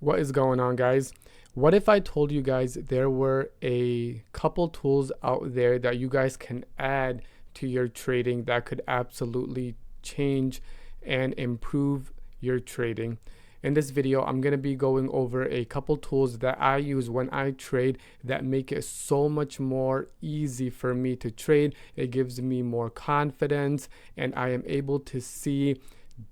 What is going on, guys? What if I told you guys there were a couple tools out there that you guys can add to your trading that could absolutely change and improve your trading? In this video, I'm going to be going over a couple tools that I use when I trade that make it so much more easy for me to trade. It gives me more confidence and I am able to see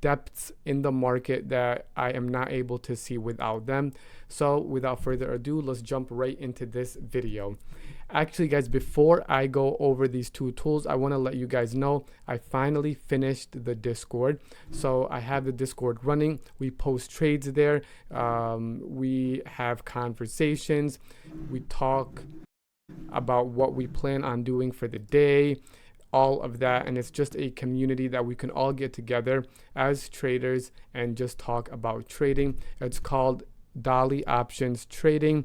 depths in the market that I am not able to see without them. So without further ado, let's jump right into this video. Actually, guys, before I go over these two tools, I want to let you guys know I finally finished the Discord. So I have the Discord running. We post trades there. We have conversations. We talk about what we plan on doing for the day, all of that. And it's just a community that we can all get together as traders and just talk about trading. It's called Dolly Options Trading,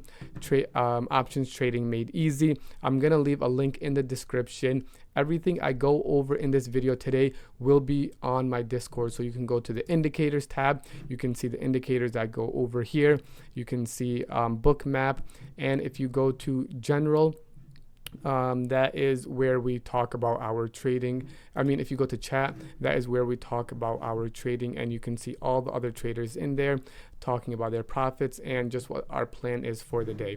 Options Trading Made Easy. I'm gonna leave a link in the description. Everything I go over in this video today will be on my Discord. So you can go to the indicators tab. You can see the indicators that go over here. You can see Bookmap. And if you go to general, that is where we talk about our trading. I mean, if you go to chat, that is where we talk about our trading, and you can see all the other traders in there talking about their profits and just what our plan is for the day.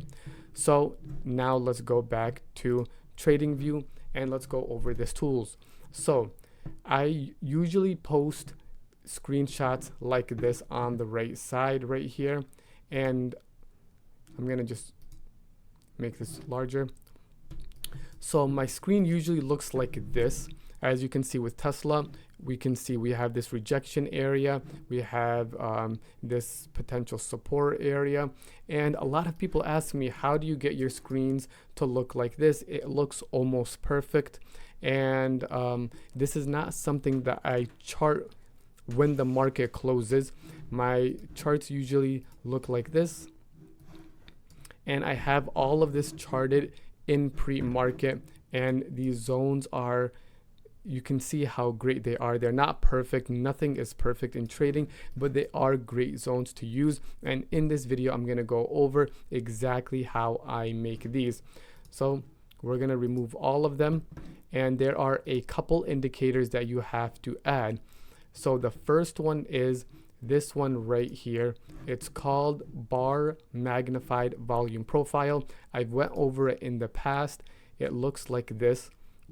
So now let's go back to trading view and let's go over these tools. So I usually post screenshots like this on the right side right here, and I'm gonna just make this larger. So my screen usually looks like this. As you can see with Tesla, we can see we have this rejection area, we have this potential support area, and a lot of people ask me, how do you get your screens to look like this? It looks almost perfect, and this is not something that I chart when the market closes. My charts usually look like this, and I have all of this charted in pre-market, and these zones are, you can see how great they are. They're not perfect, nothing is perfect in trading, but they are great zones to use. And in this video, I'm gonna go over exactly how I make these. So we're gonna remove all of them, and there are a couple indicators that you have to add. So the first one is this one right here. It's called bar magnified volume profile. I've went over it in the past. It looks like this.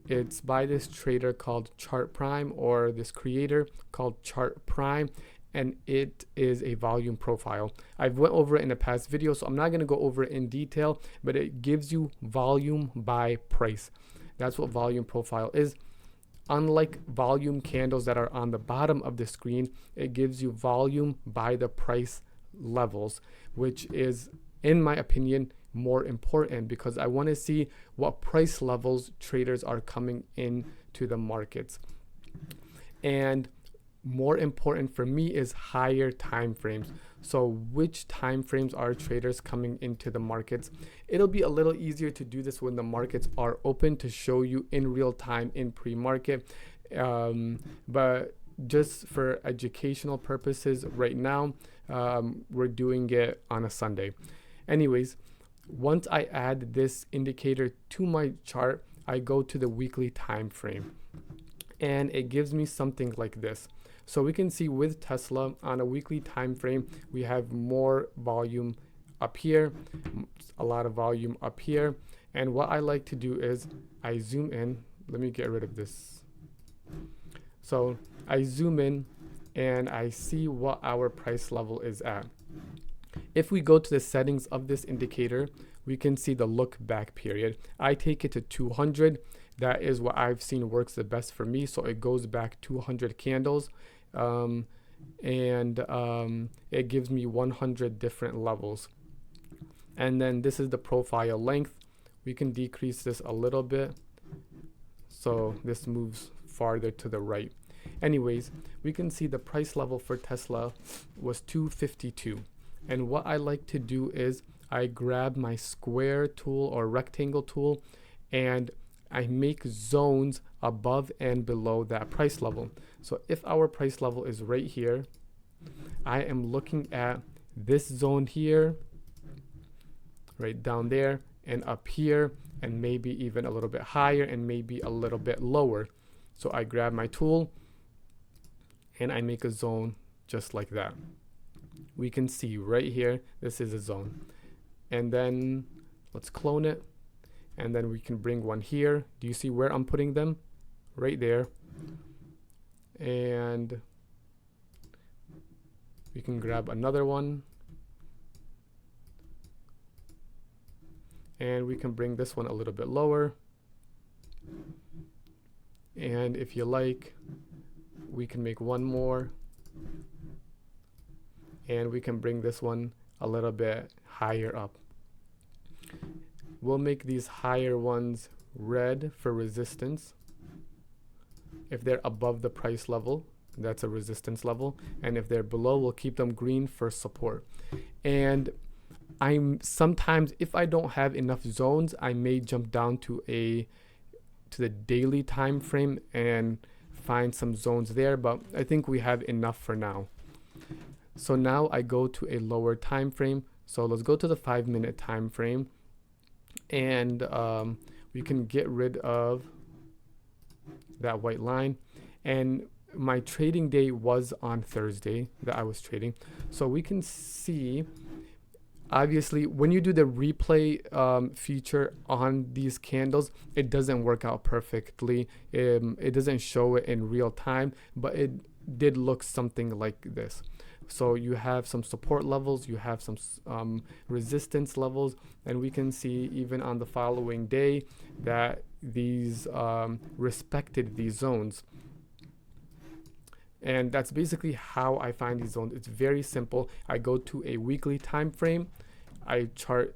It's by this trader called Chart Prime, or this creator called Chart Prime, and it is a volume profile. I've went over it in a past video, so I'm not going to go over it in detail, but it gives you volume by price. That's what volume profile is. Unlike volume candles that are on the bottom of the screen, it gives you volume by the price levels, which is, in my opinion, more important because I want to see what price levels traders are coming into the markets. And more important for me is higher time frames. So which time frames are traders coming into the markets? It'll be a little easier to do this when the markets are open, to show you in real time in pre-market. But just for educational purposes right now, we're doing it on a Sunday. Anyways, once I add this indicator to my chart, I go to the weekly time frame, and it gives me something like this. So we can see with Tesla on a weekly time frame, we have more volume up here, a lot of volume up here. And what I like to do is I zoom in. Let me get rid of this. So I zoom in and I see what our price level is at. If we go to the settings of this indicator, we can see the look back period. I take it to 200. That is what I've seen works the best for me. So it goes back 200 candles, and it gives me 100 different levels. And then this is the profile length. We can decrease this a little bit, so this moves farther to the right. Anyways, we can see the price level for Tesla was 252. And what I like to do is I grab my square tool or rectangle tool, and I make zones above and below that price level. So if our price level is right here, I am looking at this zone here, right down there, and up here, and maybe even a little bit higher and maybe a little bit lower. So I grab my tool and I make a zone just like that. We can see right here, this is a zone. And then let's clone it. And then we can bring one here. Do you see where I'm putting them? Right there. And we can grab another one. And we can bring this one a little bit lower. And if you like, we can make one more. And we can bring this one a little bit higher up. We'll make these higher ones red for resistance. If they're above the price level, that's a resistance level. And if they're below, we'll keep them green for support. And I'm sometimes, if I don't have enough zones, I may jump down to the daily time frame and find some zones there, but I think we have enough for now. So now I go to a lower time frame. So let's go to the 5-minute time frame, and we can get rid of that white line. And my trading day was on Thursday that I was trading, so we can see, obviously, when you do the replay feature on these candles, it doesn't work out perfectly. It doesn't show it in real time, but it did look something like this. So you have some support levels, you have some resistance levels, and we can see even on the following day that these respected these zones. And that's basically how I find these zones. It's very simple. I go to a weekly time frame. I chart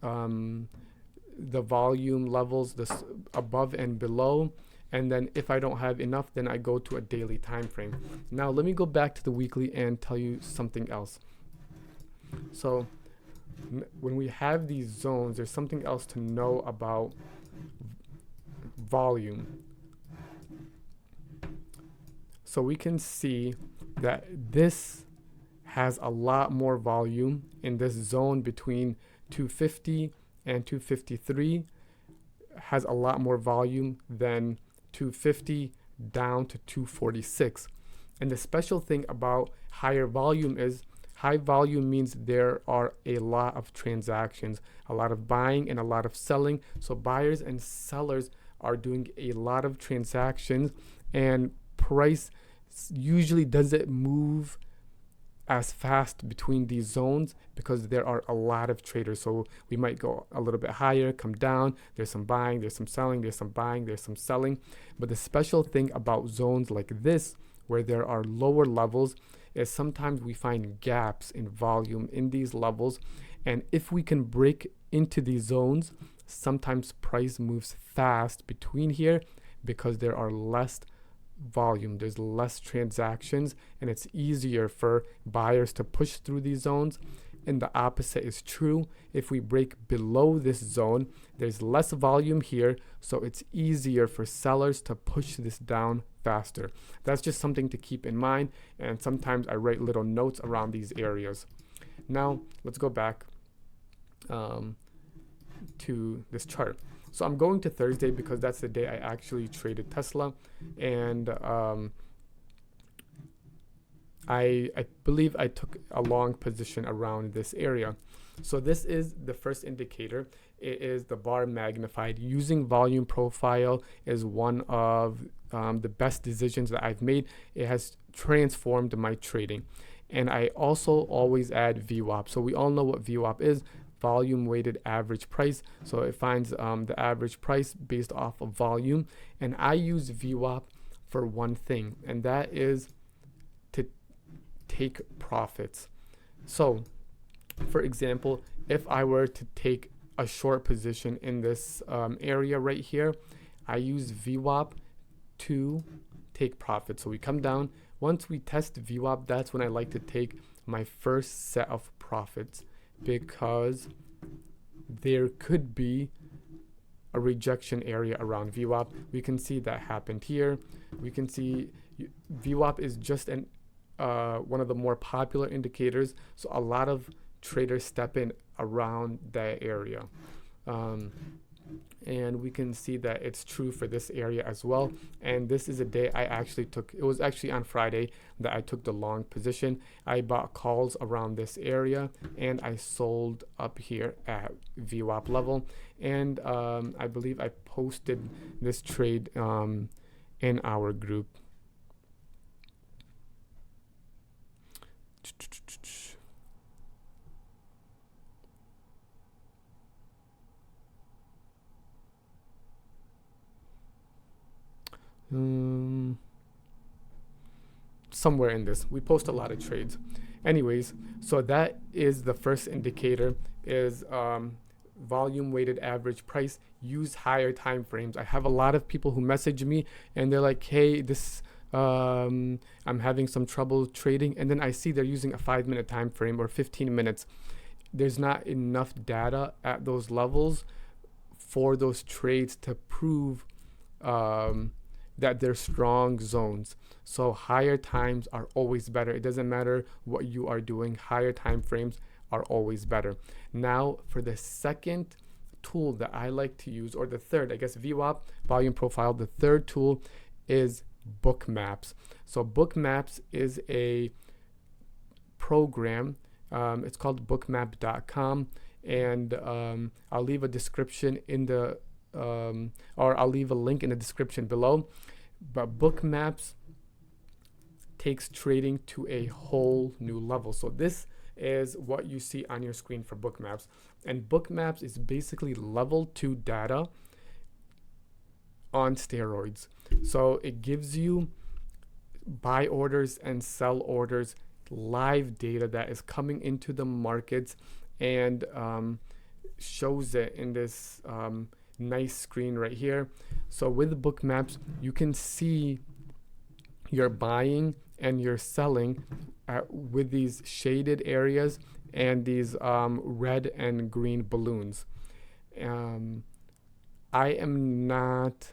the volume levels, this above and below. And then if I don't have enough, then I go to a daily time frame. Now let me go back to the weekly and tell you something else. So when we have these zones, there's something else to know about volume. So we can see that this has a lot more volume in this zone between 250 and 253, has a lot more volume than 250 down to 246. And the special thing about higher volume is high volume means there are a lot of transactions, a lot of buying and a lot of selling. So buyers and sellers are doing a lot of transactions, and price usually doesn't move as fast between these zones because there are a lot of traders. So we might go a little bit higher, come down, there's some buying, there's some selling, there's some buying, there's some selling. But the special thing about zones like this, where there are lower levels, is sometimes we find gaps in volume in these levels. And if we can break into these zones, sometimes price moves fast between here because there are less volume, there's less transactions, and it's easier for buyers to push through these zones. And the opposite is true. If we break below this zone, there's less volume here, so it's easier for sellers to push this down faster. That's just something to keep in mind, and sometimes I write little notes around these areas. Now let's go back to this chart. So I'm going to Thursday because that's the day I actually traded Tesla, and I believe I took a long position around this area. So this is the first indicator. It is the bar magnified. Using volume profile is one of the best decisions that I've made. It has transformed my trading. And I also always add Vwap. So we all know what Vwap is. Volume weighted average price. So it finds the average price based off of volume, and I use Vwap for one thing, and that is to take profits. So for example, if I were to take a short position in this area right here, I use Vwap to take profits. So we come down. Once we test Vwap, that's when I like to take my first set of profits, because there could be a rejection area around Vwap. We can see that happened here. We can see Vwap is just one of the more popular indicators. So a lot of traders step in around that area. And we can see that it's true for this area as well. And this is a day I actually took, it was actually on Friday that I took the long position. I bought calls around this area and I sold up here at Vwap level. And I believe I posted this trade in our group. Somewhere in this, we post a lot of trades. Anyways, so that is the first indicator, is volume weighted average price. Use higher time frames. I have a lot of people who message me and they're like, hey, this I'm having some trouble trading, and then I see they're using a 5-minute time frame or 15 minutes. There's not enough data at those levels for those trades to prove that they're strong zones. So higher times are always better. It doesn't matter what you are doing, higher time frames are always better. Now for the second tool that I like to use, or the third, I guess, Vwap volume profile, the third tool is Bookmaps. So Bookmaps is a program. It's called bookmap.com, and I'll leave a description in the or I'll leave a link in the description below. But Bookmaps takes trading to a whole new level. So this is what you see on your screen for Bookmaps, and Bookmaps is basically level 2 data on steroids. So it gives you buy orders and sell orders, live data that is coming into the markets, and shows it in this nice screen right here. So with Bookmaps, you can see your buying and your selling with these shaded areas and these red and green balloons. I am not,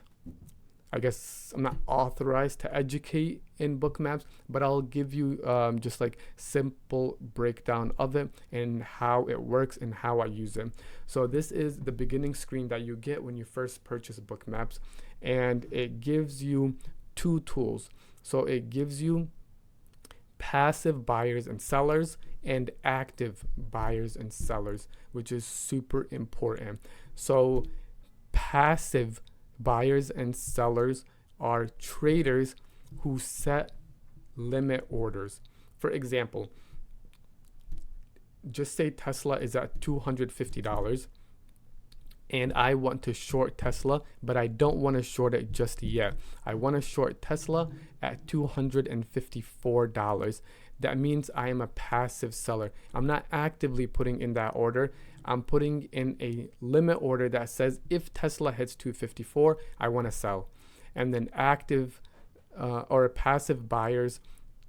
I guess I'm not authorized to educate in Bookmaps, but I'll give you just like simple breakdown of it and how it works and how I use it. So this is the beginning screen that you get when you first purchase Bookmaps, and it gives you two tools. So it gives you passive buyers and sellers and active buyers and sellers, which is super important. So passive buyers and sellers are traders who set limit orders. For example, just say Tesla is at $250 and I want to short Tesla, but I don't want to short it just yet. I want to short Tesla at $254. That means I am a passive seller. I'm not actively putting in that order. I'm putting in a limit order that says if Tesla hits 254, I want to sell. And then active or passive buyers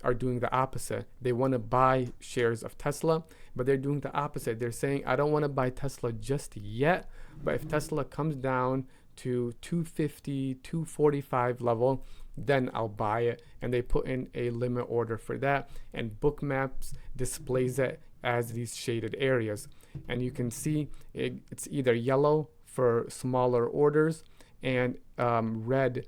are doing the opposite. They want to buy shares of Tesla, but they're doing the opposite. They're saying, I don't want to buy Tesla just yet, but if Tesla comes down to 250, 245 level, then I'll buy it. And they put in a limit order for that. And Bookmaps displays it as these shaded areas. And you can see it's either yellow for smaller orders and red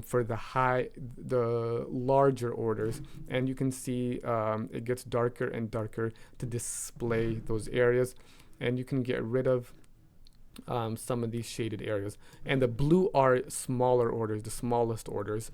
for the larger orders. And you can see it gets darker and darker to display those areas, and you can get rid of some of these shaded areas. And the blue are smaller orders, the smallest orders.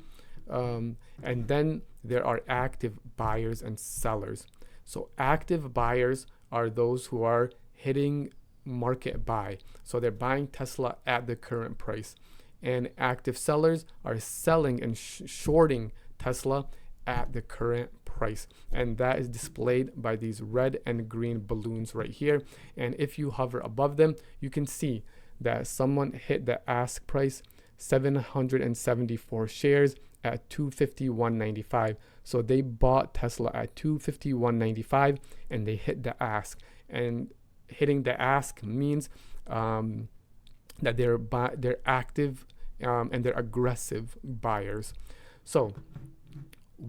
And then there are active buyers and sellers. So active buyers are those who are hitting market buy. So they're buying Tesla at the current price. And active sellers are selling and shorting Tesla at the current price. And that is displayed by these red and green balloons right here. And if you hover above them, you can see that someone hit the ask price, 774 shares at $251.95. So they bought Tesla at $251.95 and they hit the ask. And hitting the ask means that they're active and they're aggressive buyers. So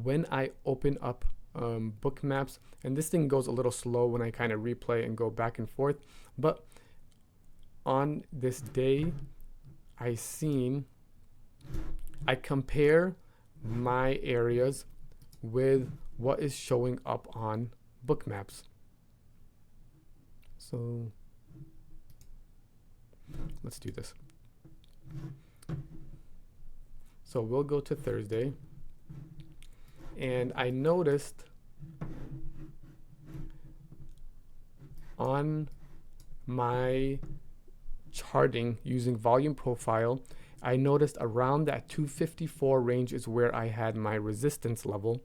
when I open up Bookmaps, and this thing goes a little slow when I kind of replay and go back and forth, but on this day, I compare my areas with what is showing up on Bookmaps. So let's do this. So we'll go to Thursday, and I noticed on my charting using volume profile, I noticed around that 254 range is where I had my resistance level.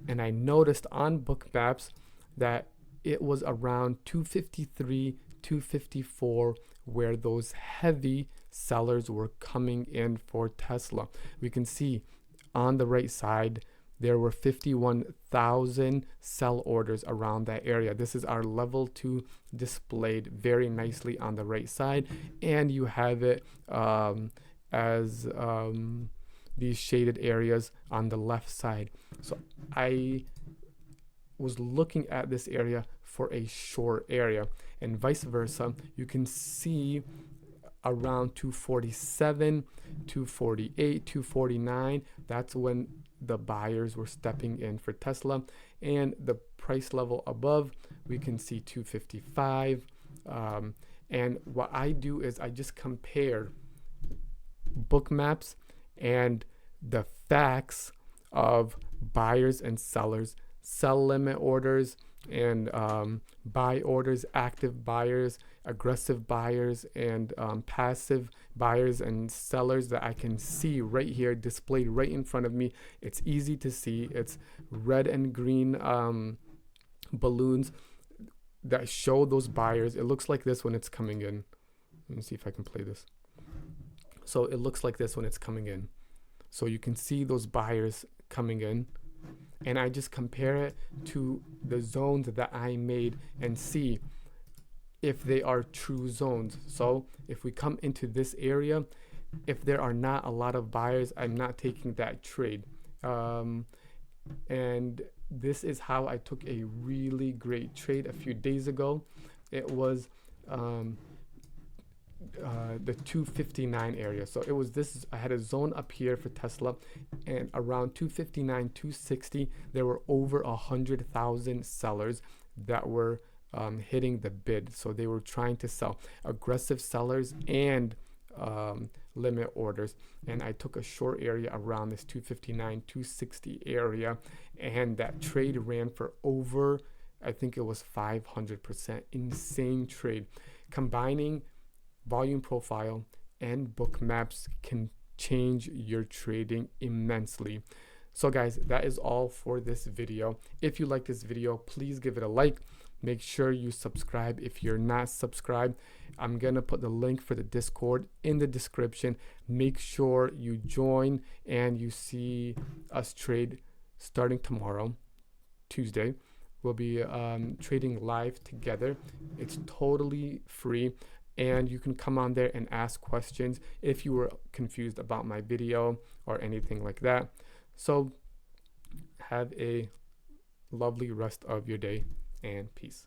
And I noticed on Bookmaps that it was around 253, 254 where those heavy sellers were coming in for Tesla. We can see on the right side, there were 51,000 sell orders around that area. This is our level 2 displayed very nicely on the right side, and you have it as these shaded areas on the left side. So I was looking at this area for a short area, and vice versa. You can see around 247, 248, 249. That's when the buyers were stepping in for Tesla. And the price level above, we can see 255. And what I do is I just compare Bookmaps and the facts of buyers and sellers, sell limit orders and buy orders, active buyers, aggressive buyers, and passive buyers and sellers that I can see right here displayed right in front of me. It's easy to see. It's red and green balloons that show those buyers. It looks like this when it's coming in. Let me see if I can play this. So it looks like this when it's coming in. So you can see those buyers coming in, and I just compare it to the zones that I made and see if they are true zones. So if we come into this area, if there are not a lot of buyers, I'm not taking that trade. And this is how I took a really great trade a few days ago. It was the 259 area. So it was this, I had a zone up here for Tesla, and around 259, 260, there were over 100,000 sellers that were hitting the bid. So they were trying to sell, aggressive sellers and limit orders. And I took a short area around this 259, 260 area, and that trade ran for over, I think it was 500%. Insane trade. Combining volume profile and Bookmaps can change your trading immensely. So guys, that is all for this video. If you like this video, please give it a like. Make sure you subscribe if you're not subscribed. I'm gonna put the link for the Discord in the description. Make sure you join and you see us trade starting tomorrow, Tuesday. We'll be trading live together. It's totally free, and you can come on there and ask questions if you were confused about my video or anything like that. So have a lovely rest of your day, and peace.